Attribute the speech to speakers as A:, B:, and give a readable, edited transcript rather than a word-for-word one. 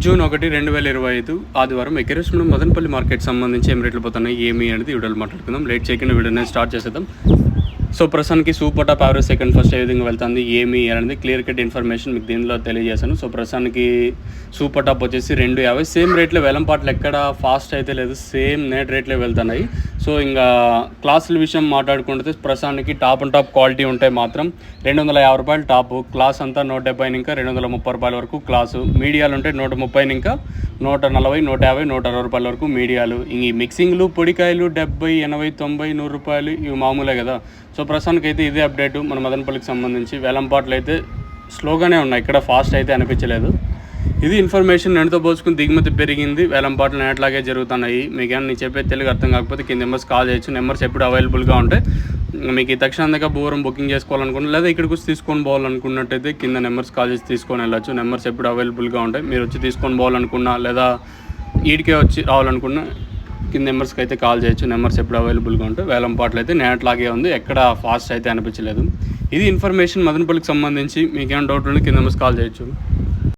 A: June 1, 2025 ఆదివారం ఎకరేషన్ Madanapalle market సంబంధించి ఏం రేట్లు పోతున్నాయి ఏమి అనేది వీడియోలో మాట్లాడుకుందాం. లేట్ చేయకుండా వీడియోని స్టార్ట్ చేసేద్దాం. సో ప్రస్తుతానికి super top average second first ఏ విధంగా వెళ్తుంది ఏమి అనేది క్లియర్ కట్ ఇన్ఫర్మేషన్ మీకు దీనిలో తెలియజేశాను. సో ప్రస్తుతానికి సూపర్ టాప్ వచ్చేసి 250 సేమ్ రేట్లో వేలంపాట్లు ఎక్కడ ఫాస్ట్ అయితే లేదు, సేమ్ నెట్ రేట్లే వెళ్తున్నాయి. సో ఇంకా క్లాసుల విషయం మాట్లాడుకుంటే ప్రస్తుతానికి టాప్ అండ్ టాప్ క్వాలిటీ ఉంటే మాత్రం 250 రూపాయలు టాపు, క్లాస్ అంతా 170 ఇంకా 230 రూపాయల వరకు క్లాసు, మీడియాలు ఉంటే 130 ఇంకా 140, 150, 160 రూపాయల వరకు మీడియాలు. ఈ మిక్సింగ్లు పొడికాయలు 70, 80, 90, 100 రూపాయలు ఇవి మామూలే కదా. సో ప్రస్తుతానికి అయితే ఇదే అప్డేటు మన మదనపల్లికి సంబంధించి. వేలంపాట్లు అయితే స్లోగానే ఉన్నాయి, ఇక్కడ ఫాస్ట్ అయితే అనిపించలేదు. ఇది ఇన్ఫర్మేషన్. నేనుతో పోల్చుకుని దిగుమతి పెరిగింది, వేలంపాట్లు నేట్లాగే జరుగుతున్నాయి. మీకు ఏమైనా నేను చెప్పేది తెలుగు అర్థం కాకపోతే కింద నెంబర్స్ కాల్ చేయొచ్చు. నెంబర్స్ ఎప్పుడు అవైలబుల్గా ఉంటాయి. మీకు ఈ తక్షణంగా బూరం బుకింగ్ చేసుకోవాలనుకున్నా లేదా ఇక్కడికి వచ్చి తీసుకొని పోవాలనుకున్నట్టయితే కింద నెంబర్స్ కాల్ చేసి తీసుకొని వెళ్ళచ్చు. నెంబర్స్ ఎప్పుడు అవైలబుల్గా ఉంటాయి. మీరు వచ్చి తీసుకొని పోవాలనుకున్నా లేదా ఈడికే వచ్చి రావాలనుకున్నా కింద నెంబర్స్కి అయితే కాల్ చేయొచ్చు. నెంబర్స్ ఎప్పుడు అవైలబుల్గా ఉంటాయి. వేలంపాట్లు అయితే నేట్లాగే ఉంది, ఎక్కడ ఫాస్ట్ అయితే అనిపించలేదు. ఇది ఇన్ఫర్మేషన్ మదనపల్లికి సంబంధించి. మీకు ఏమైనా డౌట్ ఉంటే కింద నెంబర్స్ కాల్ చేయొచ్చు.